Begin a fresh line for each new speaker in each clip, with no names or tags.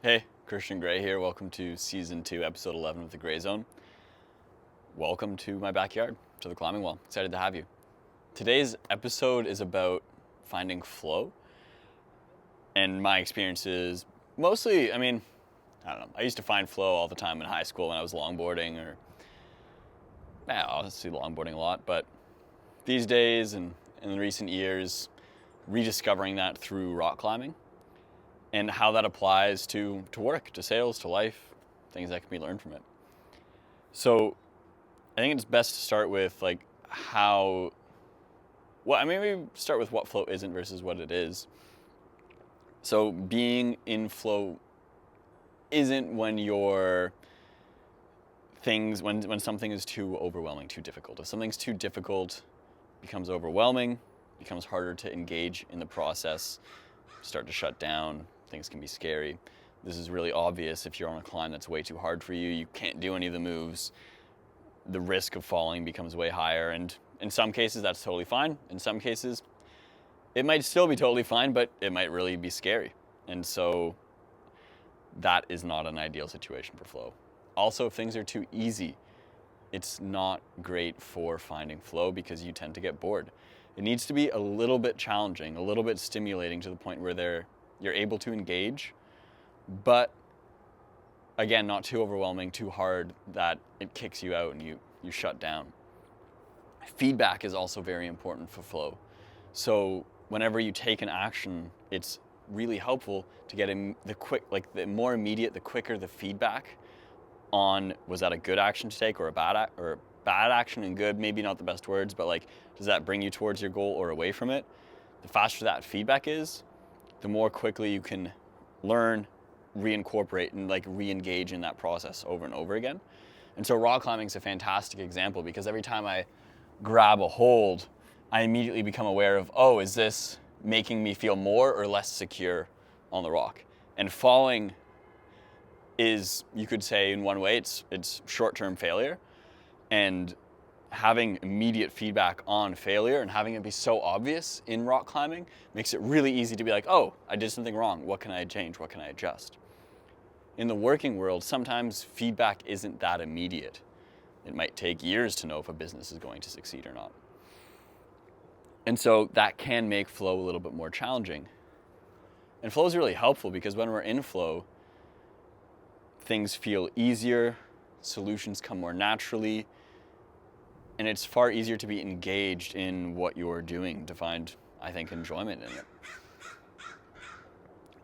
Hey, Christian Gray here. Welcome to Season 2, Episode 11 of The Gray Zone. Welcome to my backyard, to the climbing wall. Excited to have you. Today's episode is about finding flow. And my experiences, mostly, I don't know. I used to find flow all the time in high school when I was longboarding honestly longboarding a lot. But these days and in recent years, rediscovering that through rock climbing and how that applies to work, to sales, to life, things that can be learned from it. So I think it's best to start with maybe start with what flow isn't versus what it is. So being in flow isn't when when something is too overwhelming, too difficult. If something's too difficult, it becomes overwhelming, becomes harder to engage in the process, start to shut down, things can be scary. This is really obvious if you're on a climb that's way too hard for you, you can't do any of the moves, the risk of falling becomes way higher, and in some cases that's totally fine. In some cases, it might still be totally fine, but it might really be scary. And so that is not an ideal situation for flow. Also, if things are too easy, it's not great for finding flow because you tend to get bored. It needs to be a little bit challenging, a little bit stimulating to the point where you're able to engage, but again, not too overwhelming, too hard that it kicks you out and you shut down. Feedback is also very important for flow. So whenever you take an action, it's really helpful to get the more immediate, the quicker the feedback on was that a good action to take or a bad action. And good, maybe not the best words, but does that bring you towards your goal or away from it? The faster that feedback is, the more quickly you can learn, reincorporate, and re-engage in that process over and over again. And so rock climbing is a fantastic example because every time I grab a hold, I immediately become aware of, oh, is this making me feel more or less secure on the rock? And falling is, you could say in one way, it's short-term failure. And having immediate feedback on failure and having it be so obvious in rock climbing makes it really easy to be like, oh, I did something wrong. What can I change? What can I adjust? In the working world, sometimes feedback isn't that immediate. It might take years to know if a business is going to succeed or not. And so that can make flow a little bit more challenging. And flow is really helpful because when we're in flow, things feel easier, solutions come more naturally, and it's far easier to be engaged in what you're doing to find, I think, enjoyment in it.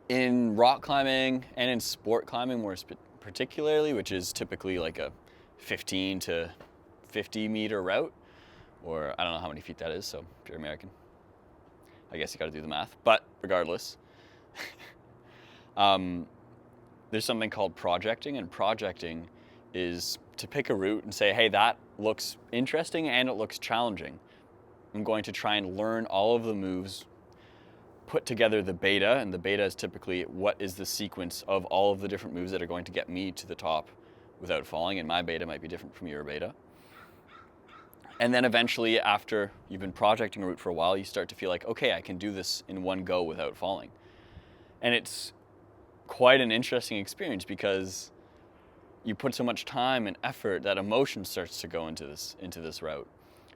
In rock climbing and in sport climbing more particularly, which is typically like a 15 to 50 meter route, or I don't know how many feet that is, so if you're American, I guess you gotta do the math. But regardless, there's something called projecting, and projecting is to pick a route and say, hey, that looks interesting and it looks challenging. I'm going to try and learn all of the moves, put together the beta, and the beta is typically what is the sequence of all of the different moves that are going to get me to the top without falling, and my beta might be different from your beta. And then eventually, after you've been projecting a route for a while, you start to feel like, okay, I can do this in one go without falling. And it's quite an interesting experience because you put so much time and effort that emotion starts to go into this route.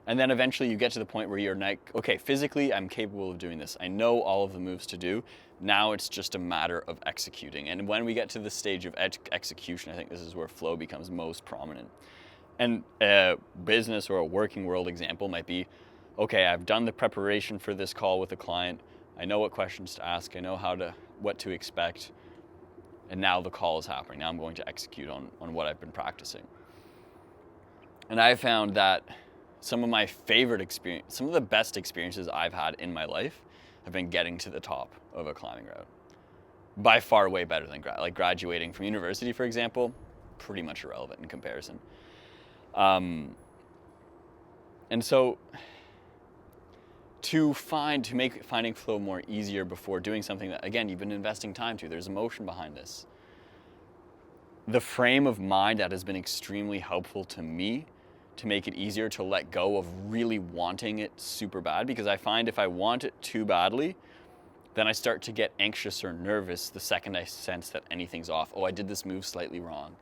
And then eventually you get to the point where you're like, okay, physically I'm capable of doing this. I know all of the moves to do. Now it's just a matter of executing. And when we get to the stage of execution, I think this is where flow becomes most prominent. And a business or a working world example might be, okay, I've done the preparation for this call with a client. I know what questions to ask. I know what to expect. And now the call is happening. Now I'm going to execute on what I've been practicing. And I found that some of the best experiences I've had in my life have been getting to the top of a climbing route. By far way better than graduating from university, for example, pretty much irrelevant in comparison. And so to make finding flow more easier before doing something that, again, you've been investing time to, there's emotion behind this. The frame of mind that has been extremely helpful to me to make it easier to let go of really wanting it super bad, because I find if I want it too badly, then I start to get anxious or nervous the second I sense that anything's off. Oh, I did this move slightly wrong.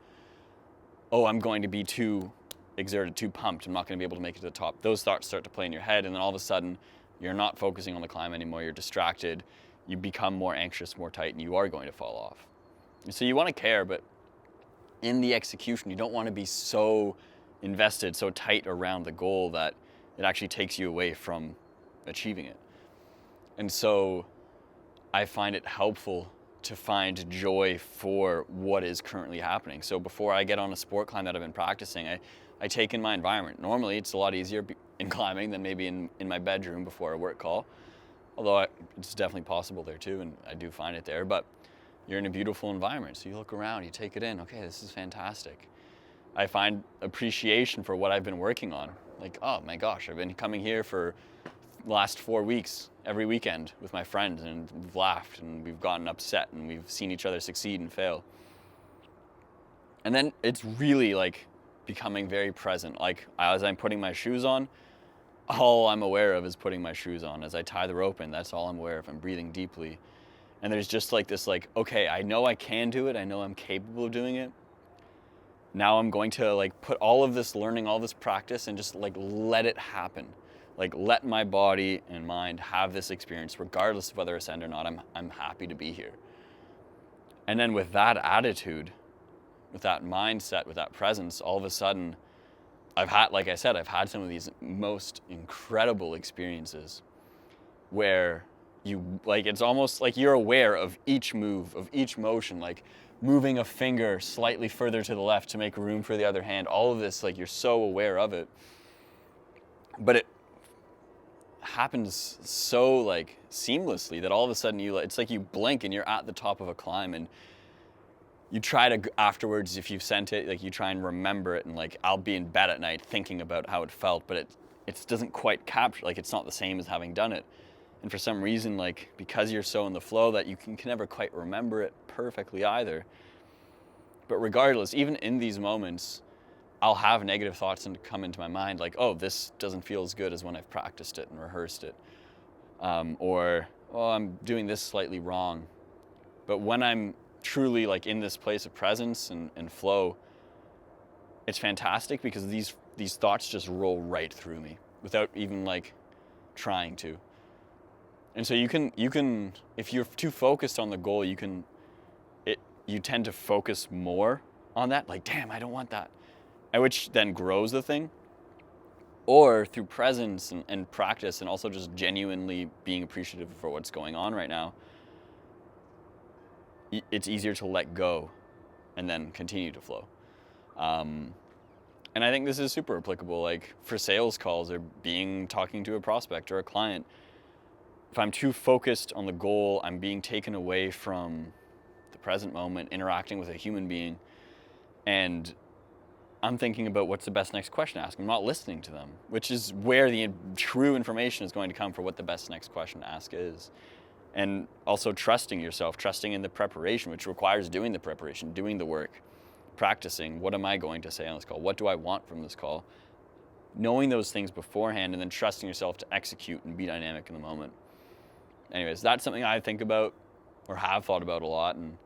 Oh, I'm going to be too exerted, too pumped. I'm not going to be able to make it to the top. Those thoughts start to play in your head, and then all of a sudden, you're not focusing on the climb anymore. You're distracted. You become more anxious, more tight, and you are going to fall off. And so you want to care, but in the execution, you don't want to be so invested, so tight around the goal that it actually takes you away from achieving it. And so I find it helpful to find joy for what is currently happening. So before I get on a sport climb that I've been practicing, I take in my environment. Normally, it's a lot easier in climbing than maybe in my bedroom before a work call. Although it's definitely possible there too, and I do find it there. But you're in a beautiful environment, so you look around, you take it in. Okay, this is fantastic. I find appreciation for what I've been working on. Like, oh my gosh, I've been coming here for the last 4 weeks, every weekend with my friends, and we've laughed and we've gotten upset and we've seen each other succeed and fail. And then it's really like becoming very present. Like as I'm putting my shoes on, all I'm aware of is putting my shoes on. As I tie the rope in, that's all I'm aware of. I'm breathing deeply. And there's just like this like, okay, I know I can do it. I know I'm capable of doing it. Now I'm going to like put all of this learning, all this practice, and just like let it happen. Like let my body and mind have this experience, regardless of whether I ascend or not. I'm happy to be here. And then with that attitude, with that mindset, with that presence, all of a sudden, like I said, I've had some of these most incredible experiences where it's almost like you're aware of each move, of each motion, like moving a finger slightly further to the left to make room for the other hand. All of this, like you're so aware of it. But it happens so like seamlessly that all of a sudden it's like you blink and you're at the top of a climb, and you try to afterwards, if you've sent it, like you try and remember it, and like I'll be in bed at night thinking about how it felt, but it doesn't quite capture, like it's not the same as having done it. And for some reason, like because you're so in the flow that you can never quite remember it perfectly either. But regardless, even in these moments, I'll have negative thoughts come into my mind, like, oh, this doesn't feel as good as when I've practiced it and rehearsed it. Or, oh, I'm doing this slightly wrong. But when I'm truly like in this place of presence and flow, it's fantastic because these thoughts just roll right through me without even like trying to. And so you can if you're too focused on the goal, you tend to focus more on that, like, damn, I don't want that. And which then grows the thing. Or through presence and practice, and also just genuinely being appreciative for what's going on right now, it's easier to let go and then continue to flow. And I think this is super applicable, like for sales calls or talking to a prospect or a client. If I'm too focused on the goal, I'm being taken away from the present moment, interacting with a human being, and I'm thinking about what's the best next question to ask. I'm not listening to them, which is where the true information is going to come for what the best next question to ask is. And also trusting yourself, trusting in the preparation, which requires doing the preparation, doing the work, practicing. What am I going to say on this call? What do I want from this call? Knowing those things beforehand, and then trusting yourself to execute and be dynamic in the moment. Anyways, that's something I think about or have thought about a lot, and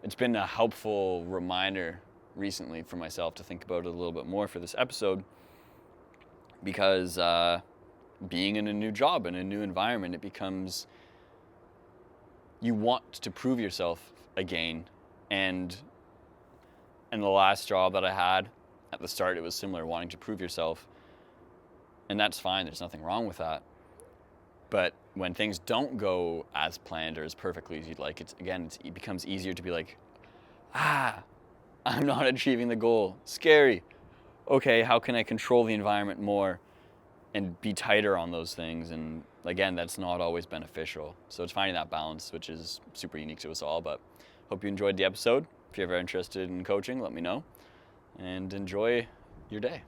it's been a helpful reminder recently for myself to think about it a little bit more for this episode, because being in a new job, in a new environment, it becomes, you want to prove yourself again. And in the last job that I had, at the start, it was similar, wanting to prove yourself. And that's fine, there's nothing wrong with that. But when things don't go as planned or as perfectly as you'd like, it becomes easier to be like, I'm not achieving the goal. Scary. Okay, how can I control the environment more and be tighter on those things? And again, that's not always beneficial. So it's finding that balance, which is super unique to us all. But hope you enjoyed the episode. If you're ever interested in coaching, let me know. And enjoy your day.